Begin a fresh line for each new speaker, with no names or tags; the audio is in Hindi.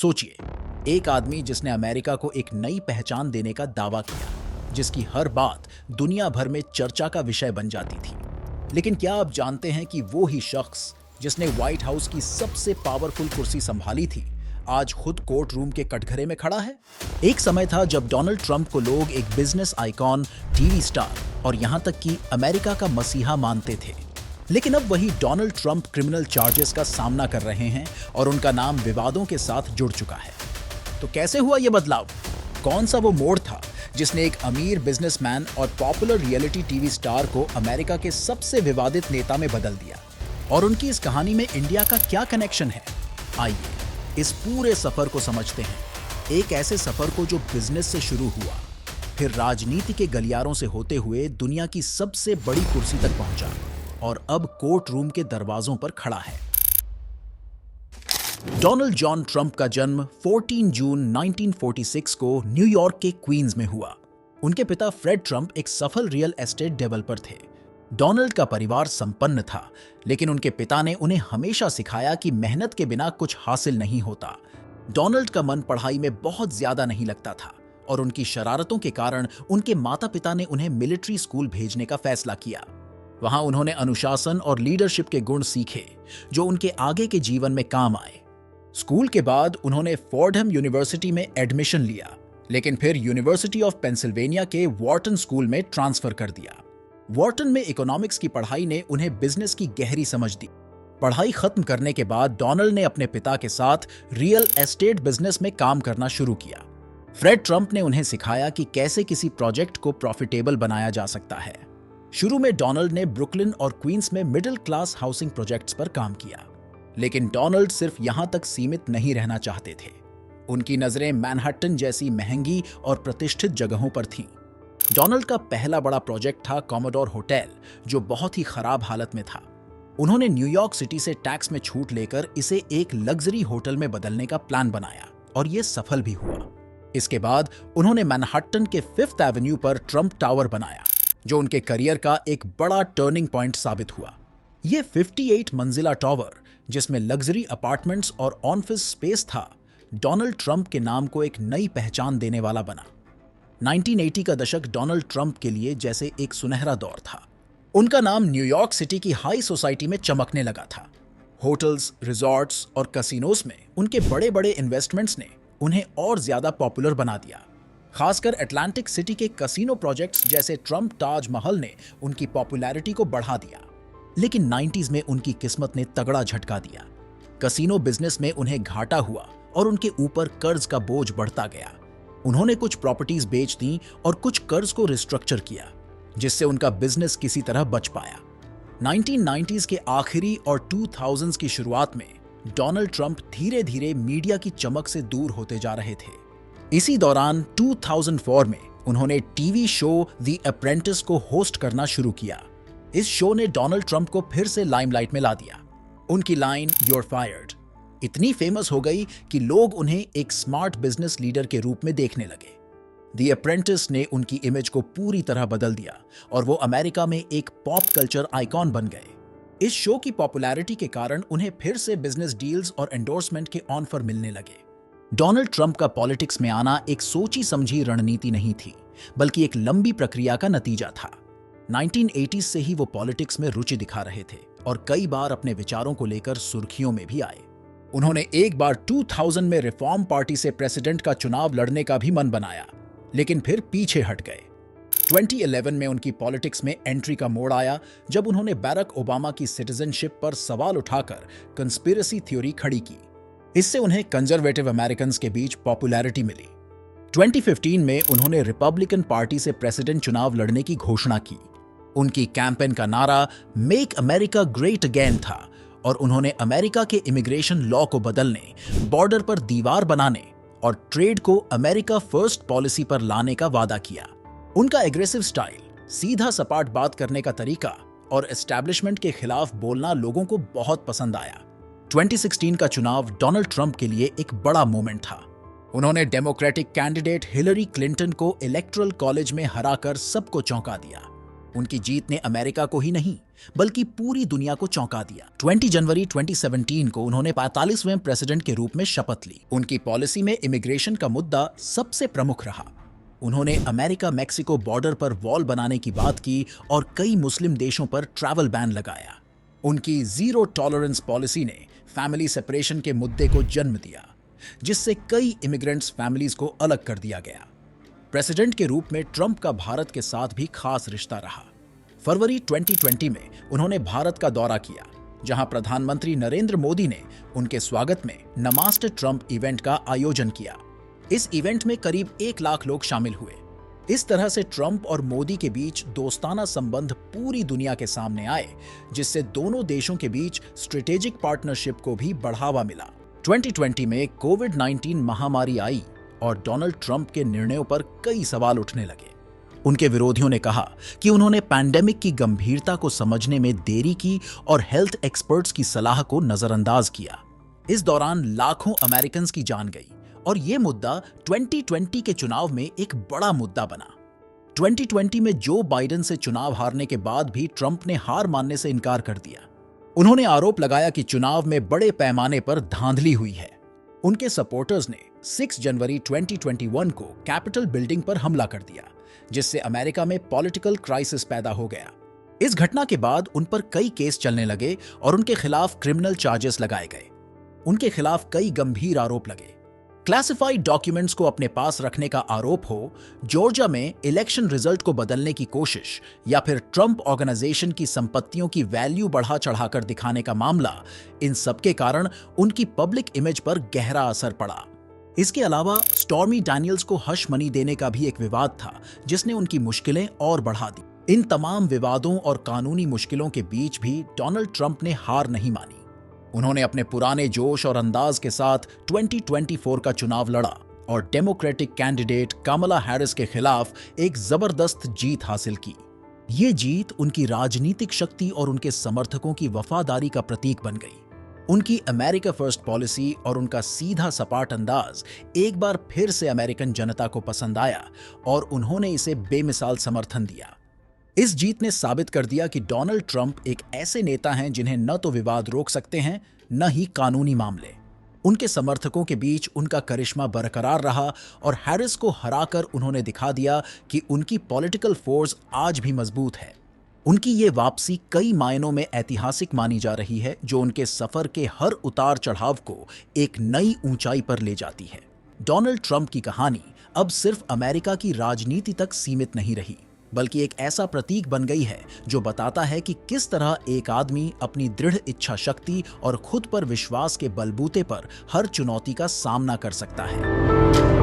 सोचिए, एक आदमी जिसने अमेरिका को एक नई पहचान देने का दावा किया, जिसकी हर बात दुनिया भर में चर्चा का विषय बन जाती थी। लेकिन क्या आप जानते हैं कि वो ही शख्स जिसने व्हाइट हाउस की सबसे पावरफुल कुर्सी संभाली थी, आज खुद कोर्ट रूम के कटघरे में खड़ा है? एक समय था जब डोनाल्ड ट्रंप को लोग एक बिजनेस आइकॉन, टीवी स्टार और यहां तक कि अमेरिका का मसीहा मानते थे। लेकिन अब वही डोनाल्ड ट्रंप क्रिमिनल चार्जेस का सामना कर रहे हैं और उनका नाम विवादों के साथ जुड़ चुका है। तो कैसे हुआ यह बदलाव? कौन सा वो मोड़ था जिसने एक अमीर बिजनेसमैन और पॉपुलर रियलिटी टीवी स्टार को अमेरिका के सबसे विवादित नेता में बदल दिया? और उनकी इस कहानी में इंडिया का क्या कनेक्शन है? आइए इस पूरे सफर को समझते हैं। एक ऐसे सफर को जो बिजनेस से शुरू हुआ, फिर राजनीति के गलियारों से होते हुए दुनिया की सबसे बड़ी कुर्सी तक पहुंचा और अब कोर्ट रूम के दरवाजों पर खड़ा है। डोनाल्ड जॉन ट्रंप का जन्म 14 जून 1946 को न्यूयॉर्क के क्वींस में हुआ। उनके पिता फ्रेड ट्रंप एक सफल रियल एस्टेट डेवलपर थे। डोनाल्ड का परिवार संपन्न था, लेकिन उनके पिता ने उन्हें हमेशा सिखाया कि मेहनत के बिना कुछ हासिल नहीं होता। डोनाल्ड का मन पढ़ाई में बहुत ज्यादा नहीं लगता था और उनकी शरारतों के कारण उनके माता पिता ने उन्हें मिलिट्री स्कूल भेजने का फैसला किया। वहां उन्होंने अनुशासन और लीडरशिप के गुण सीखे जो उनके आगे के जीवन में काम आए। स्कूल के बाद उन्होंने फोर्डहम यूनिवर्सिटी में एडमिशन लिया, लेकिन फिर यूनिवर्सिटी ऑफ पेंसिल्वेनिया के वॉर्टन स्कूल में ट्रांसफर कर दिया। वॉर्टन में इकोनॉमिक्स की पढ़ाई ने उन्हें बिजनेस की गहरी समझ दी। पढ़ाई खत्म करने के बाद डोनाल्ड ने अपने पिता के साथ रियल एस्टेट बिजनेस में काम करना शुरू किया। फ्रेड ट्रंप ने उन्हें सिखाया कि कैसे किसी प्रोजेक्ट को प्रॉफिटेबल बनाया जा सकता है। शुरू में डोनाल्ड ने ब्रुकलिन और क्वींस में मिडिल क्लास हाउसिंग प्रोजेक्ट्स पर काम किया, लेकिन डोनाल्ड सिर्फ यहां तक सीमित नहीं रहना चाहते थे। उनकी नजरें मैनहट्टन जैसी महंगी और प्रतिष्ठित जगहों पर थीं। डोनाल्ड का पहला बड़ा प्रोजेक्ट था कॉमोडोर होटल, जो बहुत ही खराब हालत में था। उन्होंने न्यूयॉर्क सिटी से टैक्स में छूट लेकर इसे एक लग्जरी होटल में बदलने का प्लान बनाया और यह सफल भी हुआ। इसके बाद उन्होंने मैनहट्टन के 5th एवेन्यू पर ट्रंप टावर बनाया, जो उनके करियर का एक बड़ा टर्निंग पॉइंट साबित हुआ। यह 58 मंजिला टावर, जिसमें लग्जरी अपार्टमेंट्स और ऑफिस स्पेस था, डोनाल्ड ट्रंप के नाम को एक नई पहचान देने वाला बना। 1980 का दशक डोनाल्ड ट्रंप के लिए जैसे एक सुनहरा दौर था। उनका नाम न्यूयॉर्क सिटी की हाई सोसाइटी में चमकने लगा था। होटल्स, रिजॉर्ट्स और कैसीनोस में उनके बड़े बड़े इन्वेस्टमेंट्स ने उन्हें और ज्यादा पॉपुलर बना दिया। खासकर अटलांटिक सिटी के कैसीनो प्रोजेक्ट्स जैसे ट्रंप ताज महल ने उनकी पॉपुलैरिटी को बढ़ा दिया। लेकिन 90s में उनकी किस्मत ने तगड़ा झटका दिया। कैसीनो बिजनेस में उन्हें घाटा हुआ और उनके ऊपर कर्ज का बोझ बढ़ता गया। उन्होंने कुछ प्रॉपर्टीज बेच दी और कुछ कर्ज को रिस्ट्रक्चर किया, जिससे उनका बिजनेस किसी तरह बच पाया। 1990s के आखिरी और 2000s की शुरुआत में डोनाल्ड ट्रंप धीरे धीरे मीडिया की चमक से दूर होते जा रहे थे। इसी दौरान 2004 में उन्होंने टीवी शो द अप्रेंटिस को होस्ट करना शुरू किया। इस शो ने डोनाल्ड ट्रंप को फिर से लाइमलाइट में ला दिया। उनकी लाइन "You're fired" इतनी फेमस हो गई कि लोग उन्हें एक स्मार्ट बिजनेस लीडर के रूप में देखने लगे। द अप्रेंटिस ने उनकी इमेज को पूरी तरह बदल दिया और वो अमेरिका में एक पॉप कल्चर आइकॉन बन गए। इस शो की पॉपुलैरिटी के कारण उन्हें फिर से बिजनेस डील्स और एंडोर्समेंट के ऑफर मिलने लगे। डोनाल्ड ट्रंप का पॉलिटिक्स में आना एक सोची समझी रणनीति नहीं थी, बल्कि एक लंबी प्रक्रिया का नतीजा था। 1980s से ही वो पॉलिटिक्स में रुचि दिखा रहे थे और कई बार अपने विचारों को लेकर सुर्खियों में भी आए। उन्होंने एक बार 2000 में रिफॉर्म पार्टी से प्रेसिडेंट का चुनाव लड़ने का भी मन बनाया, लेकिन फिर पीछे हट गए। 2011 में उनकी पॉलिटिक्स में एंट्री का मोड़ आया, जब उन्होंने बैरक ओबामा की सिटीजनशिप पर सवाल उठाकर कंस्पिरेसी थ्योरी खड़ी की। इससे उन्हें कंजर्वेटिव अमेरिकन्स के बीच पॉपुलैरिटी मिली। 2015 में उन्होंने रिपब्लिकन पार्टी से प्रेसिडेंट चुनाव लड़ने की घोषणा की। उनकी कैंपेन का नारा "मेक अमेरिका ग्रेट अगेन" था और उन्होंने अमेरिका के इमिग्रेशन लॉ को बदलने, बॉर्डर पर दीवार बनाने और ट्रेड को अमेरिका फर्स्ट पॉलिसी पर लाने का वादा किया। उनका एग्रेसिव स्टाइल, सीधा सपाट बात करने का तरीका और एस्टैब्लिशमेंट के खिलाफ बोलना लोगों को बहुत पसंद आया। 2016 का चुनाव डोनाल्ड ट्रंप के लिए एक बड़ा मोमेंट था। उन्होंने डेमोक्रेटिक कैंडिडेट हिलरी क्लिंटन को इलेक्टोरल कॉलेज में हराकर सबको चौंका दिया। उनकी जीत ने अमेरिका को ही नहीं बल्कि पूरी दुनिया को चौंका दिया। 20 जनवरी 2017 को उन्होंने 45वें प्रेसिडेंट के रूप में शपथ ली। उनकी पॉलिसी में इमिग्रेशन का मुद्दा सबसे प्रमुख रहा। उन्होंने अमेरिका मैक्सिको बॉर्डर पर वॉल बनाने की बात की और कई मुस्लिम देशों पर ट्रैवल बैन लगाया। उनकी जीरो टॉलरेंस पॉलिसी ने फैमिली सेपरेशन के मुद्दे को जन्म दिया, जिससे कई इमिग्रेंट्स फैमिलीज को अलग कर दिया गया। प्रेसिडेंट के रूप में ट्रंप का भारत के साथ भी खास रिश्ता रहा। फरवरी 2020 में उन्होंने भारत का दौरा किया, जहां प्रधानमंत्री नरेंद्र मोदी ने उनके स्वागत में नमास्ते ट्रंप इवेंट का आयोजन किया। इस इवेंट में करीब 1 लाख लोग शामिल हुए। इस तरह से ट्रंप और मोदी के बीच दोस्ताना संबंध पूरी दुनिया के सामने आए, जिससे दोनों देशों के बीच स्ट्रेटेजिक पार्टनरशिप को भी बढ़ावा मिला। 2020 में कोविड-19 महामारी आई और डोनाल्ड ट्रंप के निर्णयों पर कई सवाल उठने लगे। उनके विरोधियों ने कहा कि उन्होंने पैंडेमिक की गंभीरता को समझने में देरी की और हेल्थ एक्सपर्ट्स की सलाह को नजरअंदाज किया। इस दौरान लाखों अमेरिकन्स की जान गई और यह मुद्दा 2020 के चुनाव में एक बड़ा मुद्दा बना। 2020 में जो बाइडेन से चुनाव हारने के बाद भी ट्रंप ने हार मानने से इनकार कर दिया। उन्होंने आरोप लगाया कि चुनाव में बड़े पैमाने पर धांधली हुई है। उनके सपोर्टर्स ने 6 जनवरी 2021 को कैपिटल बिल्डिंग पर हमला कर दिया, जिससे अमेरिका में पॉलिटिकल क्राइसिस पैदा हो गया। इस घटना के बाद उन पर कई केस चलने लगे और उनके खिलाफ क्रिमिनल चार्जेस लगाए गए। उनके खिलाफ कई गंभीर आरोप लगे। क्लासिफाइड डॉक्यूमेंट्स को अपने पास रखने का आरोप हो, जॉर्जिया में इलेक्शन रिजल्ट को बदलने की कोशिश, या फिर ट्रंप ऑर्गेनाइजेशन की संपत्तियों की वैल्यू बढ़ा चढ़ाकर दिखाने का मामला, इन सब के कारण उनकी पब्लिक इमेज पर गहरा असर पड़ा। इसके अलावा स्टॉर्मी डैनियल्स को हश मनी देने का भी एक विवाद था, जिसने उनकी मुश्किलें और बढ़ा दी। इन तमाम विवादों और कानूनी मुश्किलों के बीच भी डोनाल्ड ट्रंप ने हार नहीं मानी। उन्होंने अपने पुराने जोश और अंदाज के साथ 2024 का चुनाव लड़ा और डेमोक्रेटिक कैंडिडेट कमला हैरिस के खिलाफ एक जबरदस्त जीत हासिल की। ये जीत उनकी राजनीतिक शक्ति और उनके समर्थकों की वफादारी का प्रतीक बन गई। उनकी अमेरिका फर्स्ट पॉलिसी और उनका सीधा सपाट अंदाज एक बार फिर से अमेरिकन जनता को पसंद आया और उन्होंने इसे बेमिसाल समर्थन दिया। इस जीत ने साबित कर दिया कि डोनाल्ड ट्रंप एक ऐसे नेता हैं जिन्हें न तो विवाद रोक सकते हैं, न ही कानूनी मामले। उनके समर्थकों के बीच उनका करिश्मा बरकरार रहा और हैरिस को हराकर उन्होंने दिखा दिया कि उनकी पॉलिटिकल फोर्स आज भी मजबूत है। उनकी ये वापसी कई मायनों में ऐतिहासिक मानी जा रही है, जो उनके सफर के हर उतार चढ़ाव को एक नई ऊंचाई पर ले जाती है। डोनाल्ड ट्रंप की कहानी अब सिर्फ अमेरिका की राजनीति तक सीमित नहीं रही, बल्कि एक ऐसा प्रतीक बन गई है जो बताता है कि किस तरह एक आदमी अपनी दृढ़ इच्छा शक्ति और खुद पर विश्वास के बलबूते पर हर चुनौती का सामना कर सकता है।